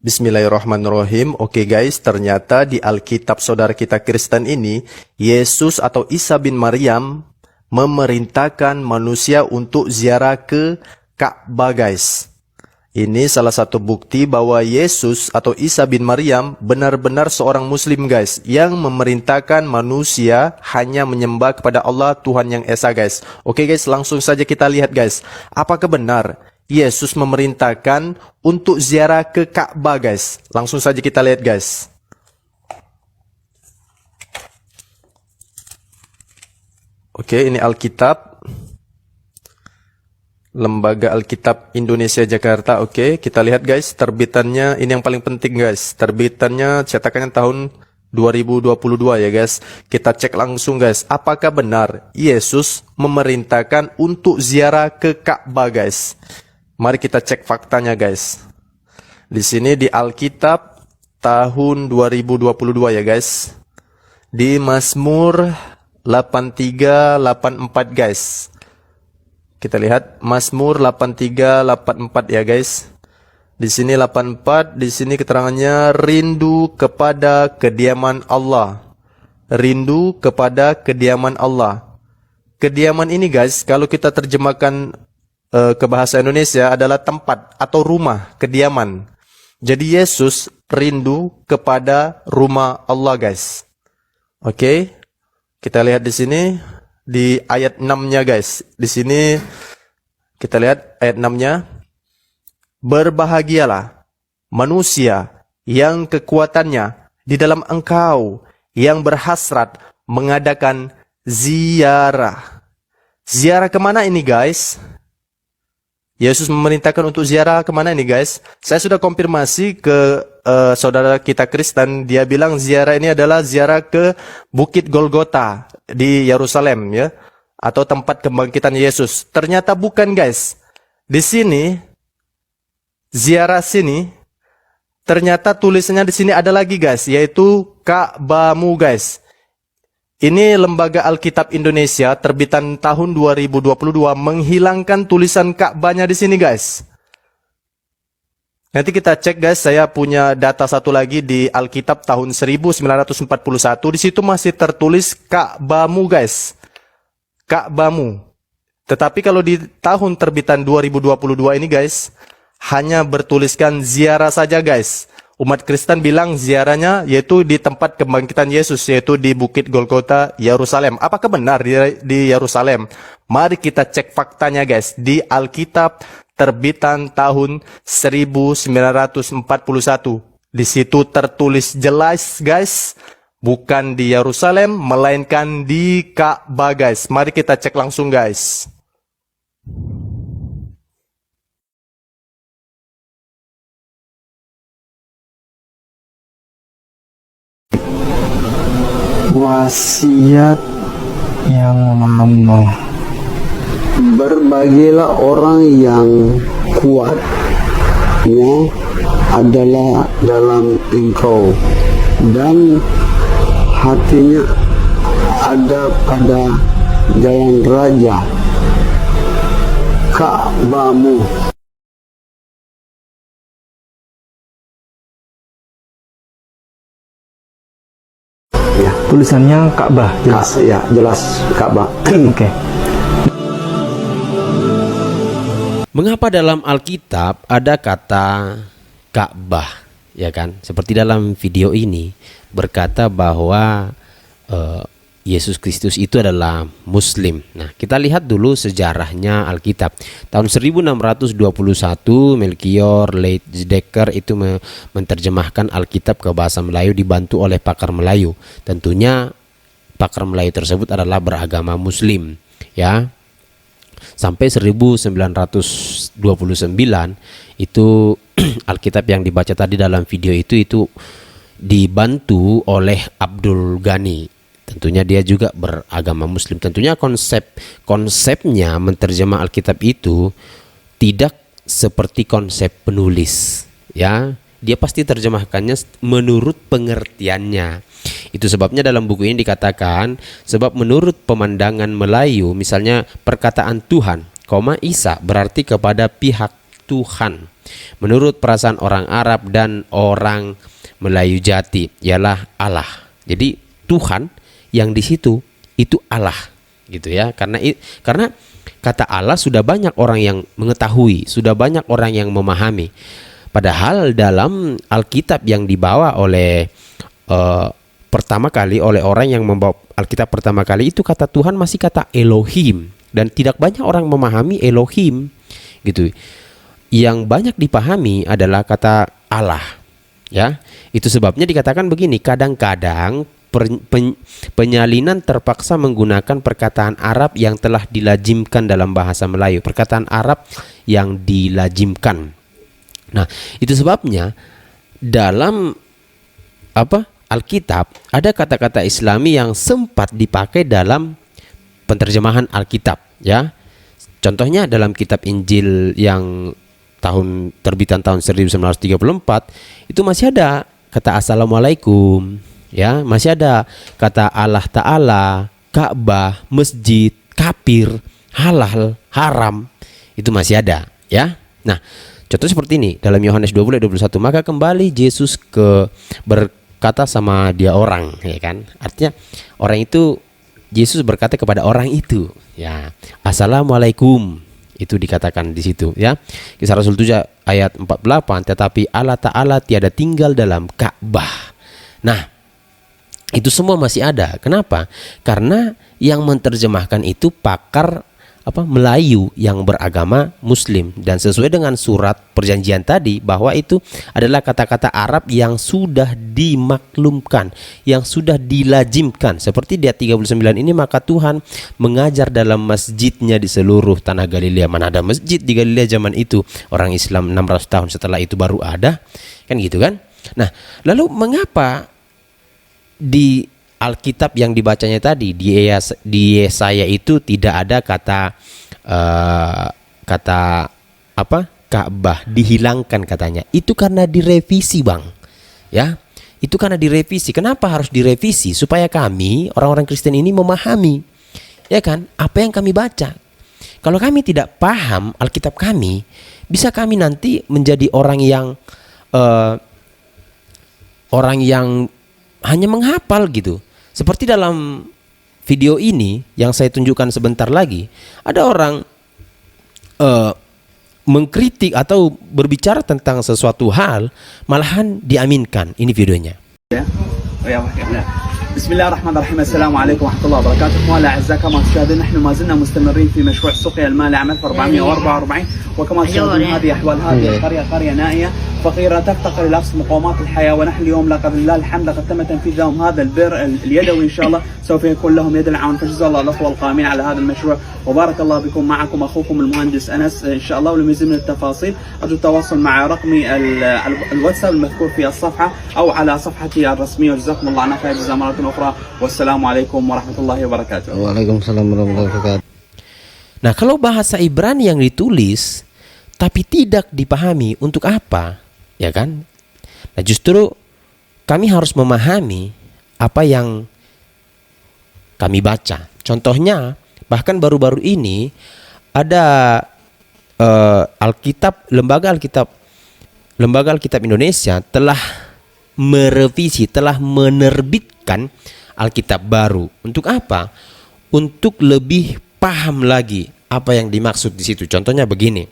Bismillahirrahmanirrahim. Oke guys, ternyata di Alkitab saudara kita Kristen ini, Yesus atau Isa bin Maryam memerintahkan manusia untuk ziarah ke Ka'bah guys. Ini salah satu bukti bahwa Yesus atau Isa bin Maryam benar-benar seorang muslim guys, yang memerintahkan manusia hanya menyembah kepada Allah Tuhan yang Esa guys. Oke guys, langsung saja kita lihat guys. Apakah benar Yesus memerintahkan untuk ziarah ke Ka'bah guys? Langsung saja kita lihat guys. Oke, ini Alkitab. Lembaga Alkitab Indonesia Jakarta. Oke, kita lihat guys, terbitannya ini yang paling penting guys. Terbitannya cetakannya tahun 2022 ya guys. Kita cek langsung guys, apakah benar Yesus memerintahkan untuk ziarah ke Ka'bah guys? Mari kita cek faktanya guys. Di sini di Alkitab tahun 2022 ya guys. Di Mazmur 8384 guys. Kita lihat Mazmur 8384 ya guys. Di sini 84, di sini keterangannya rindu kepada kediaman Allah. Rindu kepada kediaman Allah. Kediaman ini guys, kalau kita terjemahkan ke bahasa Indonesia adalah tempat atau rumah, kediaman. Jadi Yesus rindu kepada rumah Allah guys. Oke. Kita lihat di sini di ayat 6-nya guys. Di sini kita lihat ayat 6-nya. Berbahagialah manusia yang kekuatannya di dalam Engkau, yang berhasrat mengadakan ziarah. Ziarah kemana ini guys? Yesus memerintahkan untuk ziarah kemana ini guys? Saya sudah konfirmasi ke saudara kita Kristen. Dia bilang ziarah ini adalah ziarah ke Bukit Golgota di Yerusalem ya, atau tempat kebangkitan Yesus. Ternyata bukan guys. Di sini ziarah sini ternyata tulisannya di sini ada lagi guys, yaitu Ka'bahmu guys. Ini Lembaga Alkitab Indonesia terbitan tahun 2022 menghilangkan tulisan Ka'bahnya di sini guys. Nanti kita cek guys, saya punya data satu lagi di Alkitab tahun 1941. Di situ masih tertulis Ka'bahmu guys. Ka'bahmu. Tetapi kalau di tahun terbitan 2022 ini guys, hanya bertuliskan ziarah saja guys. Umat Kristen bilang ziarahnya yaitu di tempat kebangkitan Yesus, yaitu di Bukit Golgota, Yerusalem. Apakah benar di Yerusalem? Mari kita cek faktanya guys. Di Alkitab terbitan tahun 1941. Di situ tertulis jelas guys, bukan di Yerusalem, melainkan di Ka'bah guys. Mari kita cek langsung guys. Wasiat yang lama. Berbagilah orang yang kuat ya adalah dalam engkau, dan hatinya ada pada jalan raja. Ka'bahmu. Ya, Tulisannya Ka'bah, jelas. ya jelas Ka'bah. Oke. Mengapa dalam Alkitab ada kata Ka'bah, ya kan? Seperti dalam video ini berkata bahwa Yesus Kristus itu adalah Muslim. Nah, kita lihat dulu sejarahnya Alkitab. Tahun 1621 Melchior Leitsdecker itu menerjemahkan Alkitab ke bahasa Melayu dibantu oleh pakar Melayu. Tentunya pakar Melayu tersebut adalah beragama Muslim, ya. Sampai 1929 itu Alkitab yang dibaca tadi dalam video itu dibantu oleh Abdul Ghani. Tentunya dia juga beragama Muslim. Tentunya konsepnya menerjemah Alkitab itu tidak seperti konsep penulis, ya. Dia pasti terjemahkannya menurut pengertiannya. Itu sebabnya dalam buku ini dikatakan, sebab menurut pemandangan Melayu, misalnya perkataan Tuhan, Isa berarti kepada pihak Tuhan. Menurut perasaan orang Arab dan orang Melayu jati ialah Allah. Jadi Tuhan yang di situ itu Allah, gitu ya. Karena kata Allah sudah banyak orang yang mengetahui, sudah banyak orang yang memahami. Padahal dalam Alkitab yang dibawa oleh pertama kali oleh orang yang membawa Alkitab pertama kali, itu kata Tuhan masih kata Elohim, dan tidak banyak orang memahami Elohim, gitu. Yang banyak dipahami adalah kata Allah, ya. Itu sebabnya dikatakan begini, kadang-kadang penyalinan terpaksa menggunakan perkataan Arab yang telah dilajimkan dalam bahasa Melayu, perkataan Arab yang dilajimkan. Nah, itu sebabnya dalam Alkitab ada kata-kata Islami yang sempat dipakai dalam penterjemahan Alkitab, ya. Contohnya dalam kitab Injil yang terbitan tahun 1934 itu masih ada kata Assalamualaikum, ya, masih ada kata Allah Ta'ala, Ka'bah, masjid, kafir, halal, haram, itu masih ada, ya. Nah, contoh seperti ini dalam Yohanes 20:21, maka kembali Yesus berkata sama dia orang, ya kan? Artinya orang itu, Yesus berkata kepada orang itu, ya, Assalamualaikum, itu dikatakan di situ, ya. Kisah Rasul 7 ayat 48, tetapi Allah Ta'ala tiada tinggal dalam Ka'bah. Nah, itu semua masih ada. Kenapa? Karena yang menerjemahkan itu pakar Melayu yang beragama Muslim, dan sesuai dengan surat perjanjian tadi bahwa itu adalah kata-kata Arab yang sudah dimaklumkan, yang sudah dilajimkan. Seperti di ayat 39 ini, maka Tuhan mengajar dalam masjidnya di seluruh tanah Galilea. Mana ada masjid di Galilea zaman itu? Orang Islam 600 tahun setelah itu baru ada, kan gitu kan? Nah, lalu mengapa di Alkitab yang dibacanya tadi di Yesaya itu tidak ada kata Ka'bah, dihilangkan katanya? Itu karena direvisi, Bang. Ya, itu karena direvisi. Kenapa harus direvisi? Supaya kami orang-orang Kristen ini memahami, ya kan, apa yang kami baca. Kalau kami tidak paham Alkitab kami, bisa kami nanti menjadi orang yang hanya menghafal gitu. Seperti dalam video ini yang saya tunjukkan sebentar lagi, ada orang mengkritik atau berbicara tentang sesuatu hal, malahan diaminkan. Ini videonya. بسم الله الرحمن الرحيم. السلام عليكم ورحمة الله وبركاته. اخوان الاعزاء، كما تشاهدون نحن ما زلنا مستمرين في مشروع سقيا الماء لعام 444، وكما تشاهدون هذه احوال هذه القرية، قرية نائية فقيرة تفتقر الى اقصى مقومات الحياة، ونحن اليوم لقد لله الحمد لقد تم تنفيذ لهم هذا البر اليدوي، ان شاء الله سوف يكون لهم يد العون، فجزا الله الاخوة القائمين على هذا المشروع، وبارك الله بكم. معكم اخوكم المهندس انس ان شاء الله. ولمزيد من التفاصيل ارجو التواصل مع رقمي الواتساب المذكور في الصفحة او على صفحتي الرسمية، وجزاكم الله عنا خير جزاء مرة اخرى، والسلام عليكم ورحمة الله وبركاته. Waalaikumsalam warahmatullahi wabarakatuh. Nah, kalau bahasa Ibrani yang ditulis tapi tidak dipahami, untuk apa? Ya kan? Nah, justru kami harus memahami apa yang kami baca. Contohnya, bahkan baru-baru ini ada Lembaga Alkitab Indonesia telah merevisi, telah menerbitkan Alkitab baru. Untuk apa? Untuk lebih paham lagi apa yang dimaksud di situ. Contohnya begini.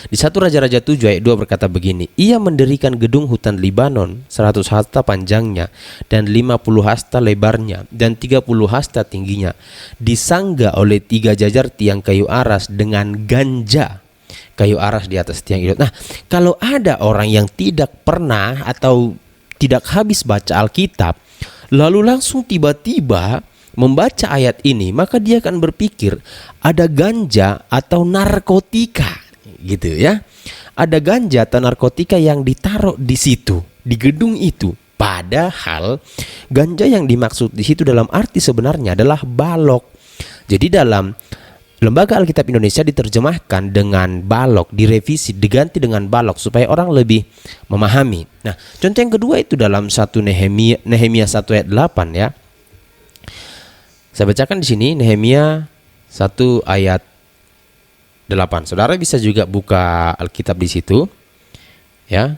Di 1 Raja-Raja 7 ayat 2 berkata begini, ia mendirikan gedung hutan Libanon 100 hasta panjangnya dan 50 hasta lebarnya dan 30 hasta tingginya, disangga oleh 3 jajar tiang kayu aras dengan ganja kayu aras di atas tiang itu. Nah, kalau ada orang yang tidak pernah atau tidak habis baca Alkitab, lalu langsung tiba-tiba membaca ayat ini, maka dia akan berpikir ada ganja atau narkotika, gitu ya. Ada ganja atau narkotika yang ditaruh di situ, di gedung itu. Padahal ganja yang dimaksud di situ dalam arti sebenarnya adalah balok. Jadi dalam Lembaga Alkitab Indonesia diterjemahkan dengan balok, direvisi, diganti dengan balok supaya orang lebih memahami. Nah, contoh yang kedua itu dalam 1 Nehemia 1 ayat 8 ya. Saya bacakan di sini Nehemia 1 ayat 8. Saudara bisa juga buka Alkitab di situ, ya.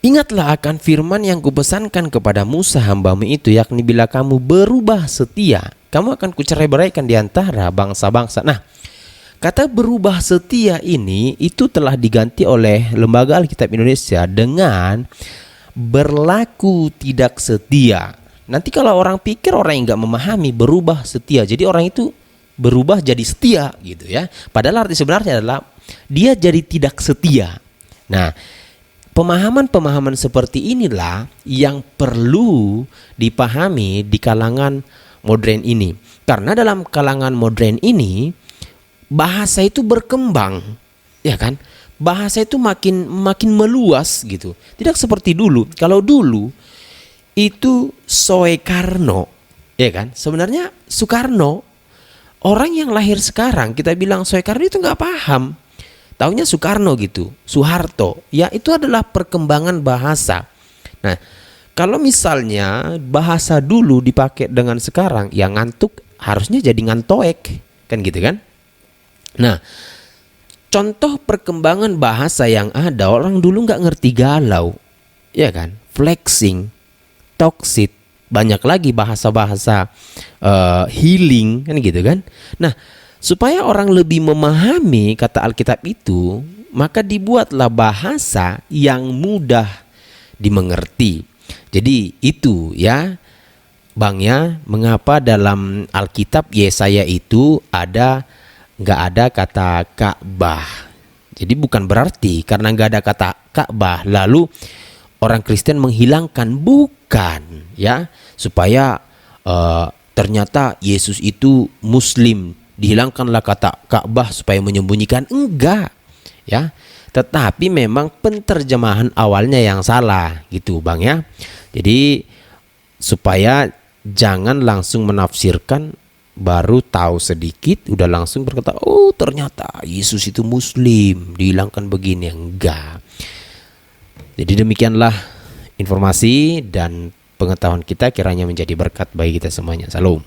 Ingatlah akan firman yang kupesankan kepada Musa hambamu itu, yakni bila kamu berubah setia, kamu akan kucerai-beraikan di antara bangsa-bangsa. Nah, kata berubah setia ini itu telah diganti oleh Lembaga Alkitab Indonesia dengan berlaku tidak setia. Nanti kalau orang pikir orang yang nggak memahami berubah setia, jadi orang itu berubah jadi setia gitu ya. Padahal arti sebenarnya adalah dia jadi tidak setia. Nah, pemahaman-pemahaman seperti inilah yang perlu dipahami di kalangan modern ini. Karena dalam kalangan modern ini bahasa itu berkembang, ya kan? Bahasa itu makin meluas gitu. Tidak seperti dulu. Kalau dulu itu Soekarno, ya kan? Sebenarnya Soekarno, orang yang lahir sekarang kita bilang Soekarno itu nggak paham. Taunya Soekarno gitu, Soeharto. Ya itu adalah perkembangan bahasa. Nah, kalau misalnya bahasa dulu dipakai dengan sekarang, ya ngantuk harusnya jadi ngantoek, kan gitu kan? Nah, contoh perkembangan bahasa yang ada, orang dulu nggak ngerti galau, ya kan? Flexing, toxic, banyak lagi bahasa-bahasa healing, kan gitu kan? Nah, supaya orang lebih memahami kata Alkitab itu, maka dibuatlah bahasa yang mudah dimengerti. Jadi itu ya, Bang ya, mengapa dalam Alkitab Yesaya itu nggak ada kata Ka'bah. Jadi bukan berarti karena nggak ada kata Ka'bah lalu orang Kristen menghilangkan, bukan ya, supaya ternyata Yesus itu Muslim, dihilangkanlah kata Ka'bah supaya menyembunyikan, enggak ya. Tetapi memang penterjemahan awalnya yang salah gitu Bang ya. Jadi supaya jangan langsung menafsirkan baru tahu sedikit udah langsung berkata, oh ternyata Yesus itu Muslim, dihilangkan begini, enggak. Jadi demikianlah informasi dan pengetahuan kita, kiranya menjadi berkat bagi kita semuanya. Salam.